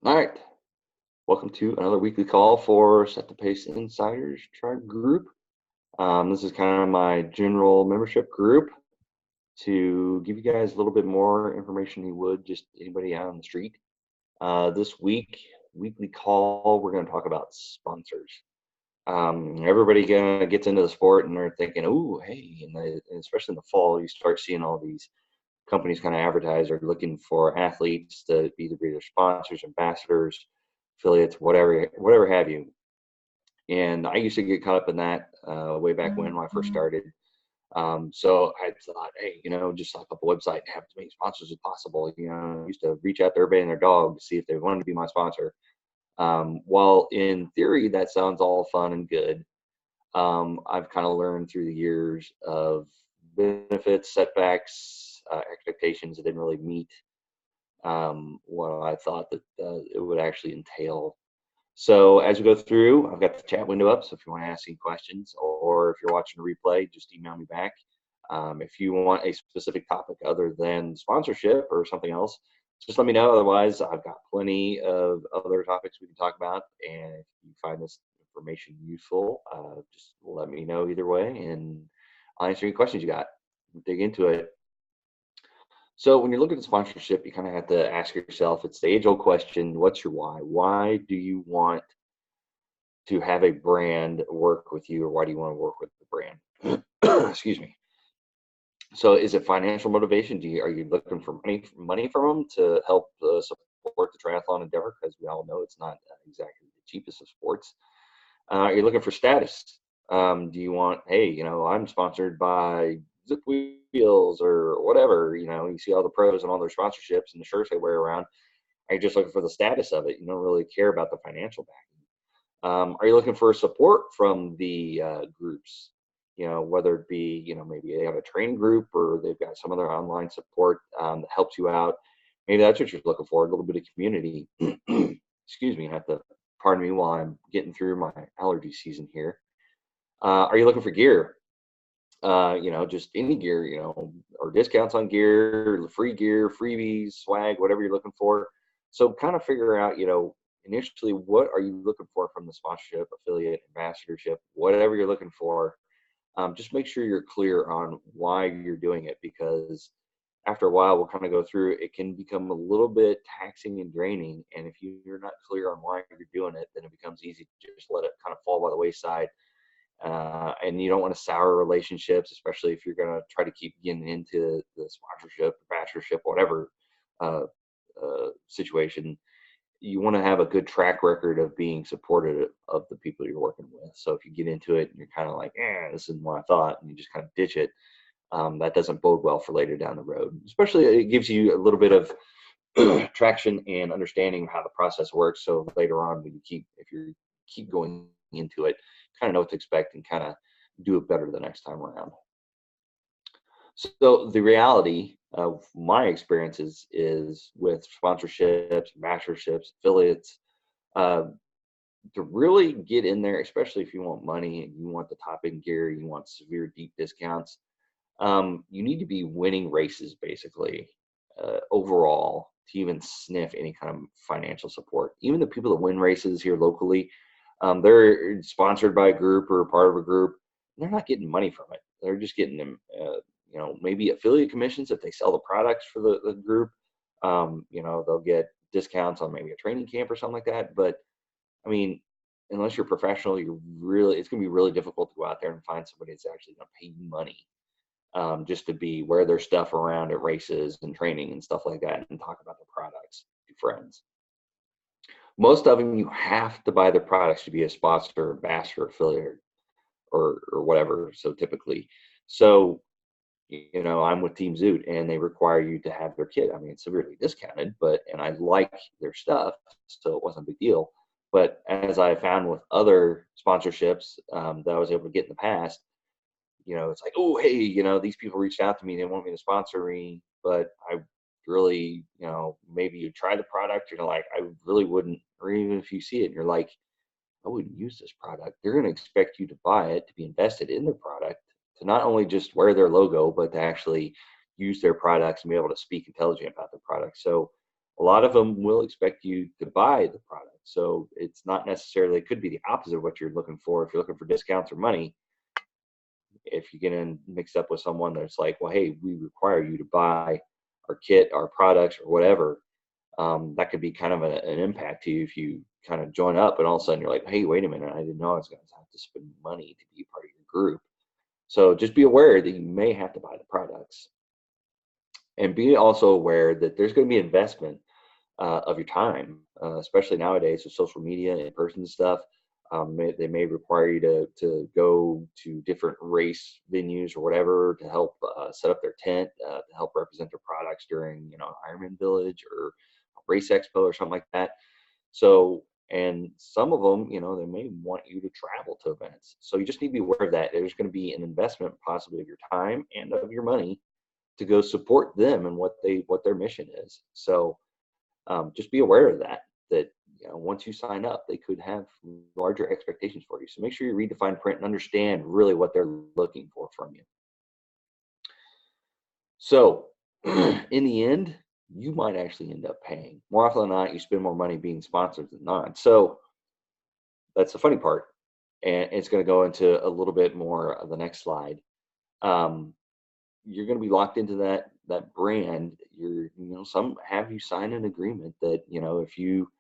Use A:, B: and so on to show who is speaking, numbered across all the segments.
A: All right. Welcome to another weekly call for Set the Pace Insiders Tribe Group. This is kind of my general membership group to give you guys a little bit more information than you would just anybody out on the street. This weekly call, we're going to talk about sponsors. Everybody gets into the sport and they're thinking, "Ooh, hey!" And especially in the fall, you start seeing all these companies kind of advertise or looking for athletes to either be their sponsors, ambassadors, affiliates, whatever have you. And I used to get caught up in that way back when I first started. So I thought, hey, just like up a website and have as many sponsors as possible. I used to reach out to everybody and their dog to see if they wanted to be my sponsor. While in theory that sounds all fun and good, I've kind of learned through the years of benefits, setbacks, expectations that didn't really meet what I thought that it would actually entail. So as we go through, I've got the chat window up. So if you want to ask any questions or if you're watching a replay, just email me back. If you want a specific topic other than sponsorship or something else, just let me know. Otherwise, I've got plenty of other topics we can talk about. And if you find this information useful, just let me know either way, and I'll answer any questions you got. Dig into it. So when you're looking at sponsorship, you kind of have to ask yourself, it's the age-old question, what's your why? Why do you want to have a brand work with you, or why do you want to work with the brand? Excuse me. So is it financial motivation? Are you looking for money from them to help support the triathlon endeavor? Because we all know it's not exactly the cheapest of sports. You're looking for status. Do you want, hey, I'm sponsored by Zip Wheels or whatever, you see all the pros and all their sponsorships and the shirts they wear around. Are you just looking for the status of it? You don't really care about the financial backing. Are you looking for support from the groups? Whether it be, maybe they have a training group or they've got some other online support that helps you out. Maybe that's what you're looking for, a little bit of community. Excuse me, I have to pardon me while I'm getting through my allergy season here. Are you looking for gear? Just any gear, or discounts on gear, free gear, freebies, swag, whatever you're looking for. So kind of figure out, initially, what are you looking for from the sponsorship, affiliate, ambassadorship, whatever you're looking for. Just make sure you're clear on why you're doing it, because after a while, we'll kind of go through, it can become a little bit taxing and draining. And if you're not clear on why you're doing it, then it becomes easy to just let it kind of fall by the wayside. And you don't want to sour relationships, especially if you're going to try to keep getting into the sponsorship, ambassadorship, whatever situation. You want to have a good track record of being supportive of the people you're working with. So if you get into it and you're kind of like, this isn't what I thought, and you just kind of ditch it, that doesn't bode well for later down the road. Especially, it gives you a little bit of traction and understanding of how the process works. So later on, if you keep going into it, kind of know what to expect and kind of do it better the next time around. So the reality of my experiences is with sponsorships, ambassadorships, affiliates, uh, to really get in there, especially if you want money and you want the top end gear, you want severe deep discounts, you need to be winning races basically overall to even sniff any kind of financial support. Even the people that win races here locally, they're sponsored by a group or part of a group. They're not getting money from it. They're just getting them, maybe affiliate commissions if they sell the products for the group. They'll get discounts on maybe a training camp or something like that. But I mean, unless you're professional, it's going to be really difficult to go out there and find somebody that's actually going to pay you money just to wear their stuff around at races and training and stuff like that and talk about the products to friends. Most of them, you have to buy their products to be a sponsor, ambassador, affiliate, or whatever. So typically, I'm with Team Zoot and they require you to have their kit. I mean, it's severely discounted, and I like their stuff, so it wasn't a big deal. But as I found with other sponsorships that I was able to get in the past, it's like, oh, hey, these people reached out to me. They want me to sponsor me, but I really, maybe you try the product. You're like, I really wouldn't, or even if you see it and you're like, I wouldn't use this product. They're going to expect you to buy it, to be invested in the product, to not only just wear their logo, but to actually use their products and be able to speak intelligently about the product. So a lot of them will expect you to buy the product. So it's not necessarily, it could be the opposite of what you're looking for. If you're looking for discounts or money, if you get in mixed up with someone that's like, well, hey, we require you to buy our kit, our products, or whatever, that could be kind of an impact to you if you kind of join up and all of a sudden you're like, hey, wait a minute, I didn't know I was going to have to spend money to be part of your group. So just be aware that you may have to buy the products, and be also aware that there's going to be investment of your time, especially nowadays with social media, in-person stuff. They may require you to go to different race venues or whatever to help set up their tent, to help represent their products during, Ironman Village or a Race Expo or something like that. So, and some of them, they may want you to travel to events. So you just need to be aware of that. There's going to be an investment possibly of your time and of your money to go support them and what their mission is. So just be aware of that once you sign up, they could have larger expectations for you. So make sure you read the fine print and understand really what they're looking for from you. So in the end, you might actually end up paying. More often than not, you spend more money being sponsored than not. So that's the funny part. And it's going to go into a little bit more of the next slide. You're going to be locked into that brand. Some have you sign an agreement that, if you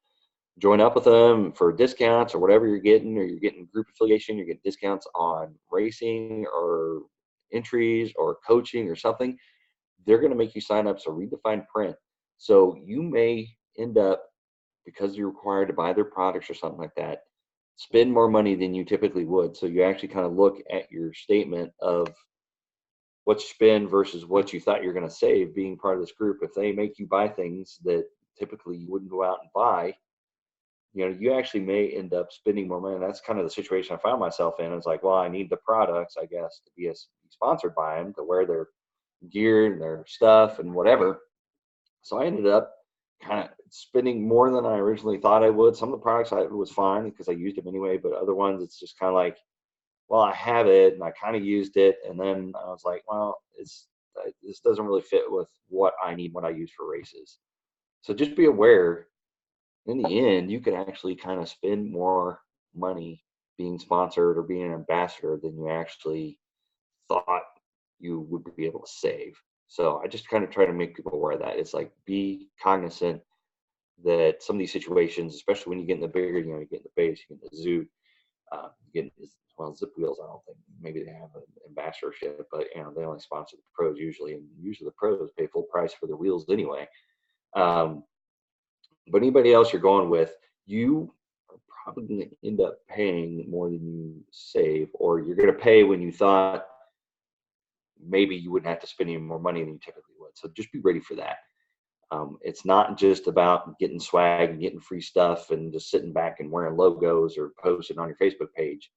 A: join up with them for discounts or whatever you're getting, or you're getting group affiliation, you're getting discounts on racing or entries or coaching or something, they're going to make you sign up. So read the fine print. So you may end up, because you're required to buy their products or something like that, spend more money than you typically would. So you actually kind of look at your statement of what you spend versus what you thought you're going to save being part of this group. If they make you buy things that typically you wouldn't go out and buy, you actually may end up spending more money. And that's kind of the situation I found myself in. It's like, well, I need the products, I guess, to be sponsored by them, to wear their gear and their stuff and whatever. So I ended up kind of spending more than I originally thought I would. Some of the products was fine because I used them anyway, but other ones, it's just kind of like, well, I have it and I kind of used it. And then I was like, well, this doesn't really fit with what I need, what I use for races. So just be aware, in the end, you can actually kind of spend more money being sponsored or being an ambassador than you actually thought you would be able to save. So I just kind of try to make people aware of that. It's like, be cognizant that some of these situations, especially when you get in the bigger, you get in the base, you get in the zoot, you get Zip Wheels, I don't think maybe they have an ambassadorship, but they only sponsor the pros usually, and usually the pros pay full price for their wheels anyway. But anybody else you're going with, you are probably going to end up paying more than you save, or you're going to pay when you thought maybe you wouldn't have to spend any more money than you typically would. So just be ready for that. It's not just about getting swag and getting free stuff and just sitting back and wearing logos or posting on your Facebook page.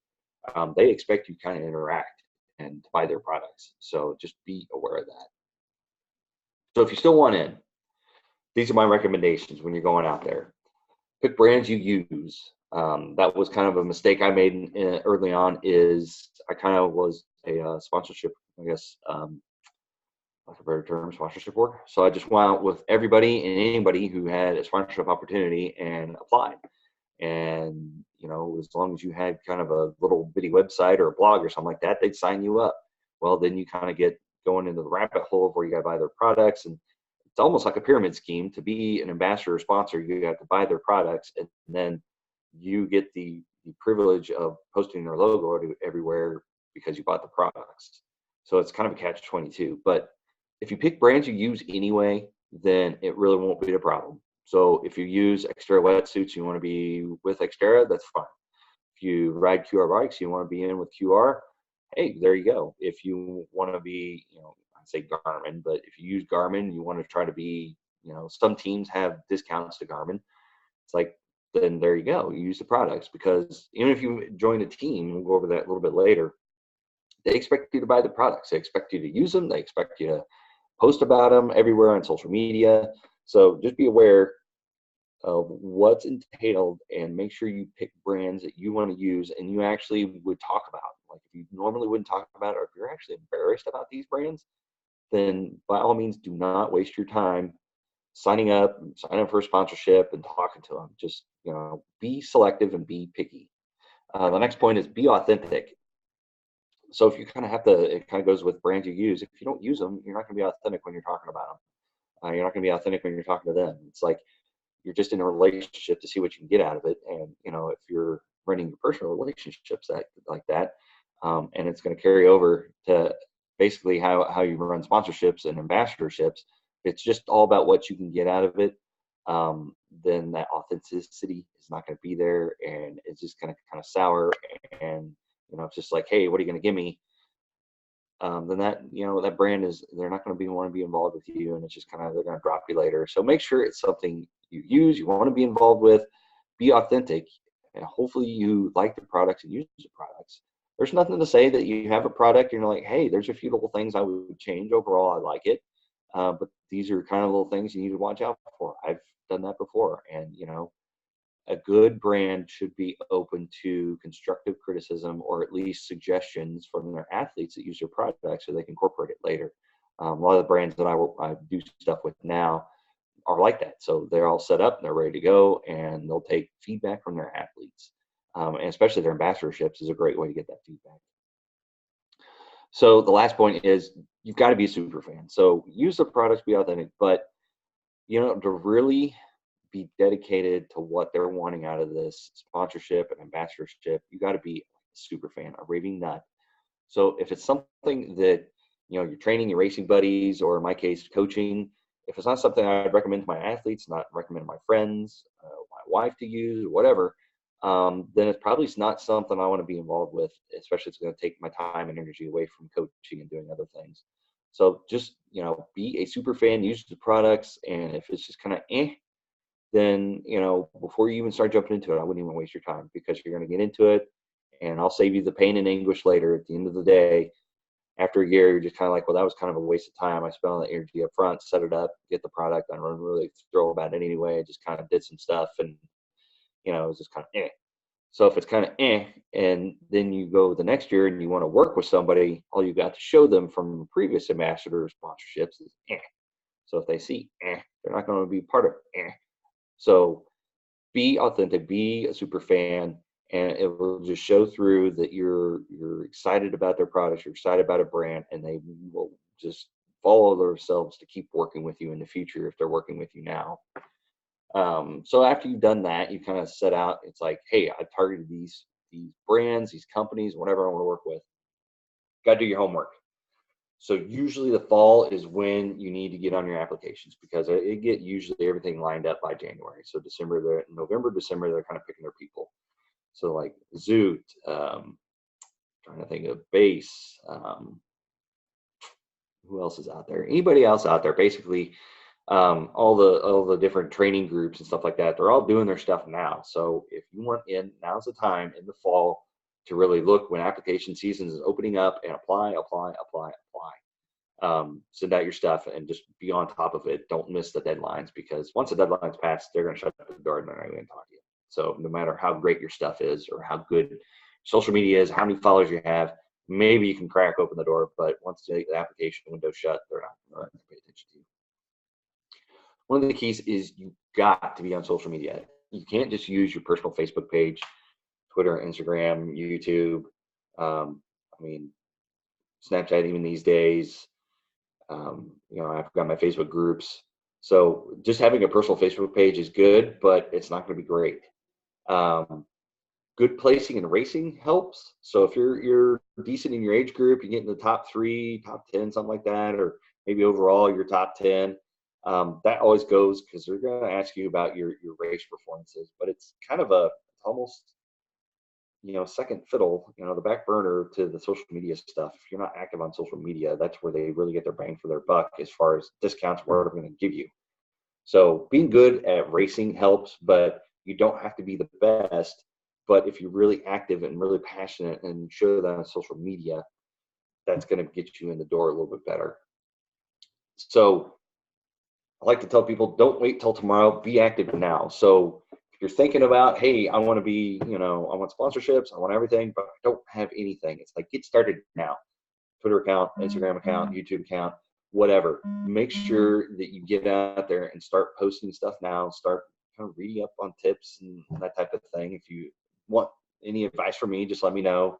A: They expect you to kind of interact and buy their products. So just be aware of that. So if you still want in, these are my recommendations when you're going out there. Pick brands you use. That was kind of a mistake I made early on. Is I kind of was a sponsorship, I guess, like a better term, sponsorship work. So I just went out with everybody and anybody who had a sponsorship opportunity and applied. And as long as you had kind of a little bitty website or a blog or something like that, they'd sign you up. Well, then you kind of get going into the rabbit hole of where you got to buy their products, and it's almost like a pyramid scheme. To be an ambassador or sponsor, you have to buy their products, and then you get the privilege of posting their logo everywhere because you bought the products. So it's kind of a catch-22. But if you pick brands you use anyway, then it really won't be a problem. So if you use Xterra wetsuits, you want to be with Xterra, that's fine. If you ride QR bikes, you want to be in with QR, hey, there you go. If you want to be, I'd say Garmin, but if you use Garmin, you want to try to be, some teams have discounts to Garmin. It's like, then there you go. You use the products, because even if you join a team, we'll go over that a little bit later, they expect you to buy the products. They expect you to use them. They expect you to post about them everywhere on social media. So just be aware of what's entailed and make sure you pick brands that you want to use and you actually would talk about. Like if you normally wouldn't talk about it, or if you're actually embarrassed about these brands, then by all means do not waste your time signing up for a sponsorship and talking to them. Just, be selective and be picky. The next point is be authentic. So if you kind of have to, it kind of goes with brands you use. If you don't use them, you're not going to be authentic when you're talking about them. You're not going to be authentic when you're talking to them. It's like you're just in a relationship to see what you can get out of it. And if you're running your personal relationships like that, and it's going to carry over to basically how you run sponsorships and ambassadorships. It's just all about what you can get out of it. Then that authenticity is not going to be there, and it's just going to kind of sour. And it's just like, hey, what are you going to give me? Then that brand they're not going to want to be involved with you, and it's just kind of, they're going to drop you later. So make sure it's something you use, you want to be involved with, be authentic, and hopefully you like the products and use the products. There's nothing to say that you have a product and you're like, hey, there's a few little things I would change. Overall, I like it, but these are kind of little things you need to watch out for. I've done that before, and a good brand should be open to constructive criticism, or at least suggestions from their athletes that use their product so they can incorporate it later. A lot of the brands that I do stuff with now are like that. So they're all set up and they're ready to go, and they'll take feedback from their athletes. And especially their ambassadorships is a great way to get that feedback. So the last point is you've got to be a super fan. So use the products, be authentic, but to really be dedicated to what they're wanting out of this sponsorship and ambassadorship, you got to be a super fan, a raving nut. So if it's something that you're training your racing buddies, or in my case coaching, if it's not something I'd recommend to my athletes, not recommend to my friends, my wife to use, or whatever, then it's probably not something I want to be involved with, especially if it's going to take my time and energy away from coaching and doing other things. So just be a super fan, use the products, and if it's just kind of then before you even start jumping into it, I wouldn't even waste your time, because you're going to get into it, and I'll save you the pain and anguish later. At the end of the day, after a year, you're just kind of like, well, that was kind of a waste of time. I spent all the energy up front, set it up, get the product. I don't really throw about it anyway. I just kind of did some stuff, and it was just kind of So if it's kind of and then you go the next year and you want to work with somebody, all you got to show them from previous ambassador sponsorships is So if they see they're not going to be part of So be authentic, be a super fan, and it will just show through that you're excited about their products, you're excited about a brand, and they will just follow themselves to keep working with you in the future if they're working with you now. So after you've done that, you kind of set out, it's like, hey, I targeted these brands, these companies, whatever I want to work with. Got to do your homework. So usually the fall is when you need to get on your applications, because it get usually everything lined up by January. So November, December, they're kind of picking their people. So like Zoot, trying to think of Base, who else is out there? Anybody else out there? Basically, all the different training groups and stuff like that, they're all doing their stuff now. So if you want in, now's the time in the fall to really look when application season is opening up, and apply. Send out your stuff and just be on top of it. Don't miss the deadlines, because once the deadline's passed, they're going to shut the door and they're not going to talk to you. So no matter how great your stuff is, or how good social media is, how many followers you have, maybe you can crack open the door, but once the application window's shut, they're not going to pay attention to you. One of the keys is you got to be on social media. You can't just use your personal Facebook page, Twitter, Instagram, YouTube. Snapchat even these days. I've got my Facebook groups. So just having a personal Facebook page is good, but it's not going to be great. Good placing in racing helps. So if you're decent in your age group, you get in the top 3, top 10, something like that, or maybe overall you're top 10. That always goes, because they're going to ask you about your race performances, but it's kind of almost second fiddle, the back burner to the social media stuff. If you're not active on social media, that's where they really get their bang for their buck as far as discounts, what they're going to give you. So being good at racing helps, but you don't have to be the best. But if you're really active and really passionate and show that on social media, that's going to get you in the door a little bit better. So I like to tell people, don't wait till tomorrow, be active now. So if you're thinking about, hey, I want to be, I want sponsorships, I want everything, but I don't have anything. It's like, get started now. Twitter account, Instagram account, YouTube account. whatever. Make sure that you get out there and start posting stuff now. Start kind of reading up on tips and that type of thing. If you want any advice from me, just let me know.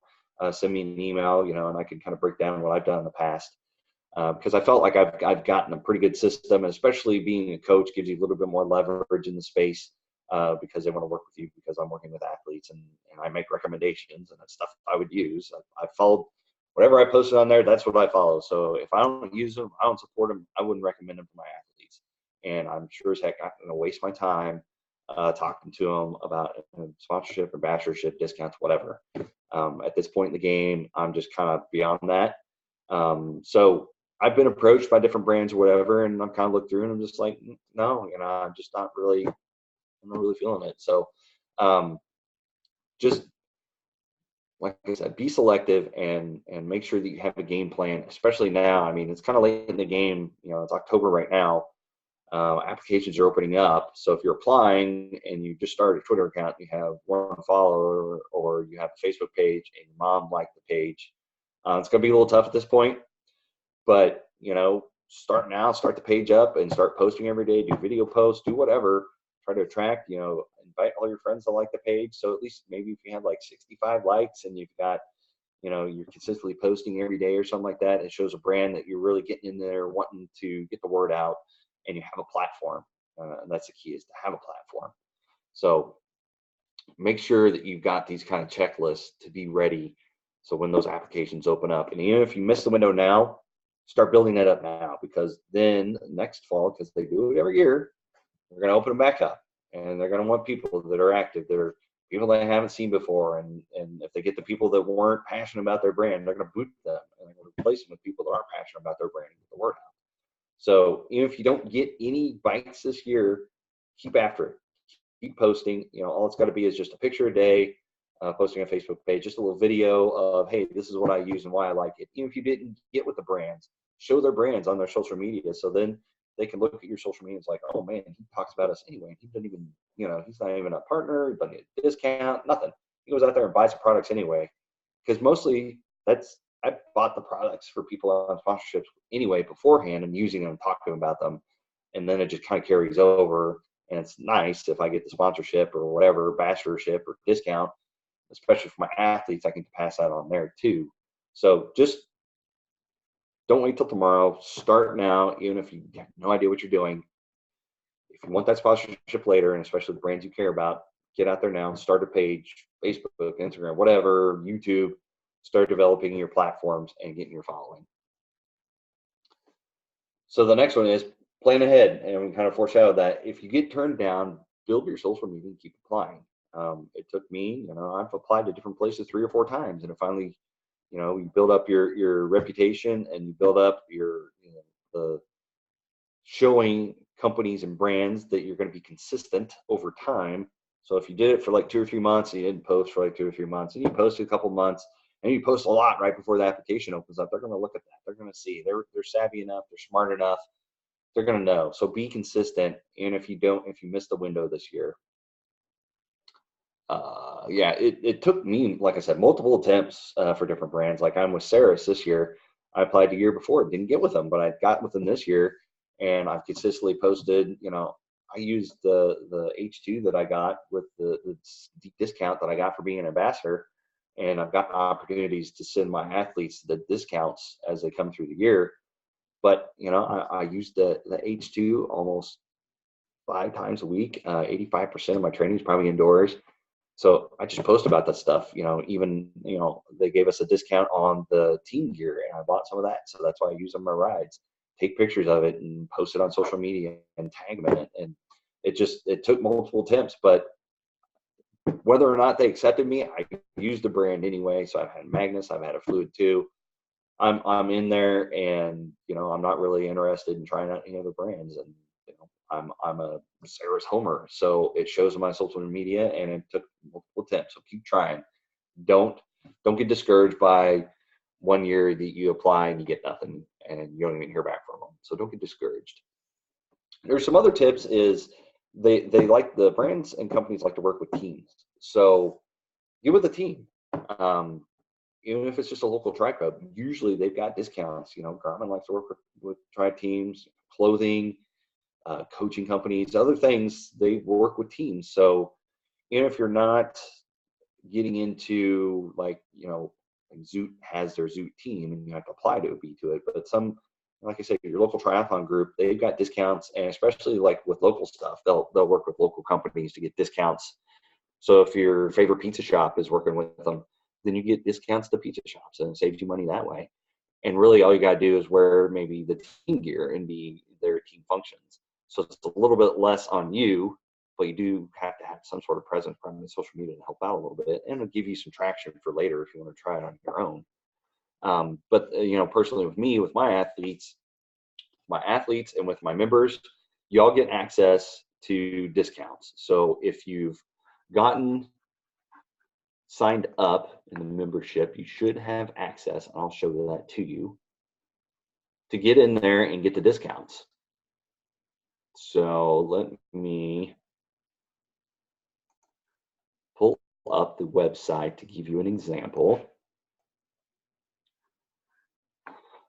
A: Send me an email, and I can kind of break down what I've done in the past. Because I felt like I've gotten a pretty good system, and especially being a coach gives you a little bit more leverage in the space, because they want to work with you because I'm working with athletes, and I make recommendations, and that's stuff I would use. I followed whatever I posted on there. That's what I follow. So if I don't use them, I don't support them, I wouldn't recommend them for my athletes. And I'm sure as heck not going to waste my time talking to them about sponsorship, ambassadorship, discounts, whatever. At this point in the game, I'm just kind of beyond that. So I've been approached by different brands or whatever, and I'm kind of looked through and I'm just like, no, I'm just not really, I'm not really feeling it. So, just like I said, be selective and make sure that you have a game plan, especially now. I mean, it's kind of late in the game, it's October right now. Applications are opening up. So if you're applying and you just started a Twitter account, you have one follower, or you have a Facebook page and your mom liked the page, it's going to be a little tough at this point. But, start now, start the page up and start posting every day, do video posts, do whatever, try to attract, invite all your friends to like the page. So at least maybe if you have like 65 likes and you've got, you're consistently posting every day or something like that, it shows a brand that you're really getting in there, wanting to get the word out, and you have a platform. And that's the key, is to have a platform. So make sure that you've got these kind of checklists to be ready. So when those applications open up, and even if you miss the window now, start building that up now, because then next fall, because they do it every year, they're going to open them back up, and they're going to want people that are active, that are people they haven't seen before. And if they get the people that weren't passionate about their brand, they're going to boot them, and they're going to replace them with people that are passionate about their brand and get the word out. So even if you don't get any bites this year, keep after it. Keep posting. All it's got to be is just a picture a day, posting on a Facebook page, just a little video of, hey, this is what I use and why I like it. Even if you didn't get with the brands, show their brands on their social media. So then they can look at your social media and it's like, oh man, he talks about us anyway. He doesn't even, he's not even a partner, he doesn't get a discount, nothing. He goes out there and buys the products anyway. Because mostly I bought the products for people on sponsorships anyway beforehand and using them, talking about them. And then it just kind of carries over. And it's nice if I get the sponsorship or whatever, ambassadorship or discount, especially for my athletes, I can pass that on there too. So just don't wait till tomorrow. Start now, even if you have no idea what you're doing. If you want that sponsorship later, and especially the brands you care about, get out there now and start a page, Facebook, Instagram, whatever, YouTube. Start developing your platforms and getting your following. So the next one is plan ahead, and we kind of foreshadowed that. If you get turned down, build your social media and keep applying. It took me, I've applied to different places 3 or 4 times, and it finally, you build up your reputation, and you build up your, the showing companies and brands that you're going to be consistent over time. So if you did it for like 2 or 3 months, and you didn't post for like 2 or 3 months, and you posted a couple months, and you post a lot right before the application opens up, they're going to look at that. They're going to see. They're savvy enough. They're smart enough. They're going to know. So be consistent. And if you miss the window this year, it took me, like I said, multiple attempts for different brands. Like I'm with Saris this year. I applied the year before, didn't get with them, but I got with them this year, and I've consistently posted. I used the H2 that I got with the discount that I got for being an ambassador, and I've got opportunities to send my athletes the discounts as they come through the year. But I used the H2 almost 5 times a week. 85% of my training is probably indoors. So I just post about that stuff. Even they gave us a discount on the team gear, and I bought some of that. So that's why I use on my rides. Take pictures of it and post it on social media and tag them in it. And it took multiple attempts, but whether or not they accepted me, I used the brand anyway. So I've had Magnus, I've had a Fluid too. I'm in there, and I'm not really interested in trying out any other brands. And I'm a Sarah's homer, so it shows on my social media, and it took multiple attempts. So keep trying. Don't get discouraged by 1 year that you apply and you get nothing, and you don't even hear back from them. So don't get discouraged. There's some other tips. Is they like, the brands and companies like to work with teams. So get with a team. even if it's just a local tri club, usually they've got discounts. You know, Garmin likes to work with tri teams, clothing, coaching companies, other things. They work with teams. So even if you're not getting into, like, you know, like Zoot has their Zoot team and you have to apply to be to it, but some, like I said, your local triathlon group, they've got discounts, and especially like with local stuff, they'll work with local companies to get discounts. So if your favorite pizza shop is working with them, then you get discounts to pizza shops, and it saves you money that way. And really, all you got to do is wear maybe the team gear and be their team functions. So it's a little bit less on you, but you do have to have some sort of presence from the social media to help out a little bit, and it'll give you some traction for later if you want to try it on your own. But you know, personally, with me, with my athletes, and with my members, y'all get access to discounts. So if you've gotten signed up in the membership, you should have access, and I'll show that to you, to get in there and get the discounts. So let me pull up the website to give you an example.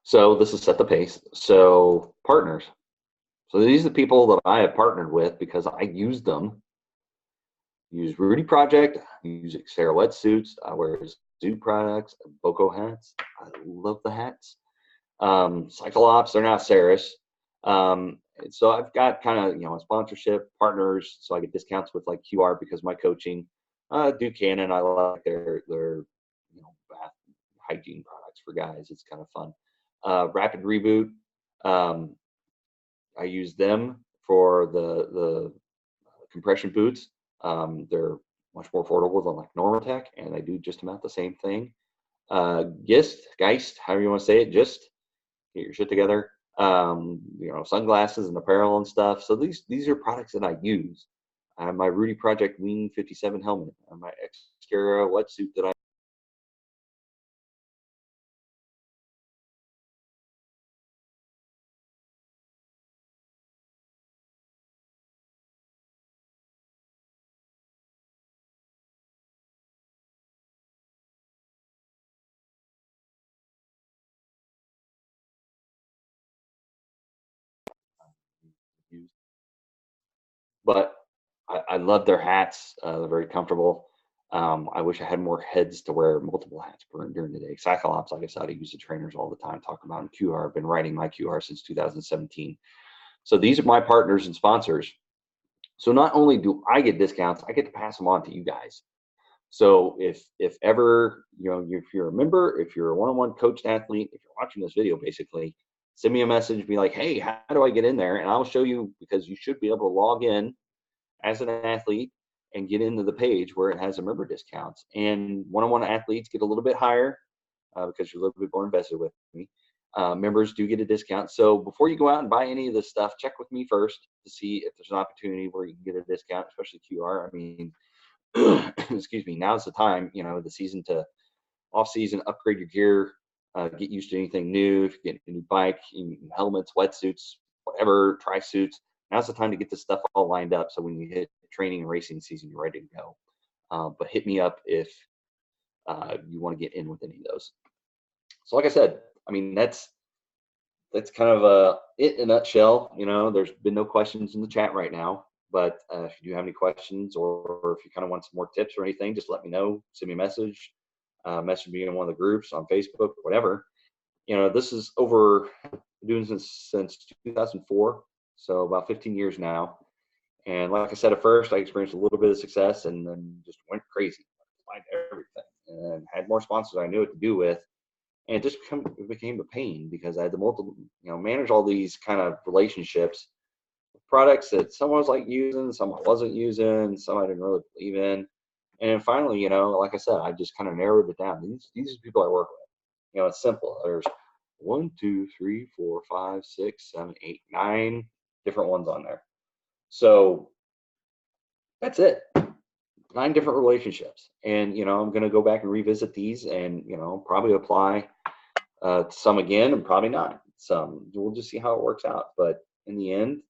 A: So this is Set the Pace. So partners. So these are the people that I have partnered with because I use them. Use Rudy Project, use Xterra wetsuits, I wear Zoot products, Boko hats. I love the hats. Cyclops, they're not Ceres. So I've got kind of, you know, a sponsorship partners, so I get discounts with like QR because of my coaching. Buchanan, I like their you know, bath hygiene products for guys. It's kind of fun. Rapid Reboot, I use them for the compression boots. They're much more affordable than like Normatec, and they do just about the same thing. Geist, however you want to say it, just get your shit together. You know, sunglasses and apparel and stuff. So these are products that I use. I have my Rudy Project Wing 57 helmet, my Xterra wetsuit that I use. But I love their hats. They're very comfortable. I wish I had more heads to wear multiple hats during the day. Cyclops, like I said, I use the trainers all the time, talk about them. QR, I've been writing my QR since 2017. So these are my partners and sponsors. So not only do I get discounts, I get to pass them on to you guys. So if ever, you know, if you're a member, if you're a one-on-one coached athlete, if you're watching this video, basically, send me a message, be like, hey, how do I get in there? And I'll show you, because you should be able to log in as an athlete and get into the page where it has a member discounts. And one-on-one athletes get a little bit higher because you're a little bit more invested with me. Members do get a discount. So before you go out and buy any of this stuff, check with me first to see if there's an opportunity where you can get a discount, especially QR. I mean, excuse me, now's the time, you know, the season to off season, upgrade your gear, get used to anything new. If you get a new bike, helmets, wetsuits, whatever, tri suits, now's the time to get this stuff all lined up. So when you hit training and racing season, you're ready to go. But hit me up if you want to get in with any of those. So like I said, I mean, that's kind of it in a nutshell. You know, there's been no questions in the chat right now, but if you do have any questions, or if you kind of want some more tips or anything, just let me know. Send me a message, message me in one of the groups on Facebook, whatever. You know, this is doing this since 2004, so about 15 years now. And like I said, at first I experienced a little bit of success and then just went crazy, find everything, and had more sponsors I knew what to do with. And it just became a pain because I had to manage all these kind of relationships, products that someone was like using, someone wasn't using, some I didn't really believe in. And then finally, you know, like I said, I just kind of narrowed it down. These are people I work with. You know, it's simple. There's 1, 2, 3, 4, 5, 6, 7, 8, 9 different ones on there. So that's it. 9 different relationships. And, you know, I'm going to go back and revisit these and, you know, probably apply some again and probably not. Some, we'll just see how it works out. But in the end,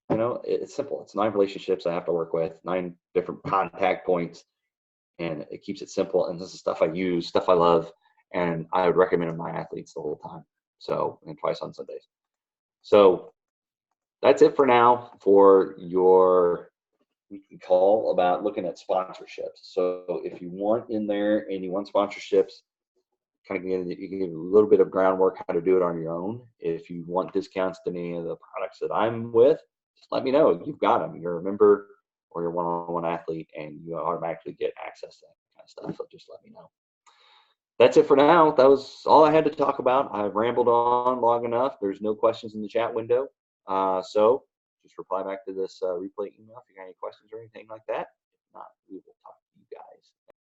A: you know, it's simple. It's 9 relationships I have to work with, 9 different contact points. and it keeps it simple. And this is stuff I use, stuff I love, and I would recommend it to my athletes the whole time. So, and twice on Sundays. So that's it for now for your weekly call about looking at sponsorships. So if you want in there and you want sponsorships, kind of you can give a little bit of groundwork how to do it on your own. If you want discounts to any of the products that I'm with, just let me know. You've got them. You're a member or you're one-on-one athlete, and you automatically get access to that kind of stuff. So just let me know. That's it for now. That was all I had to talk about. I've rambled on long enough. There's no questions in the chat window. So just reply back to this replay email if you got any questions or anything like that. If not, we will talk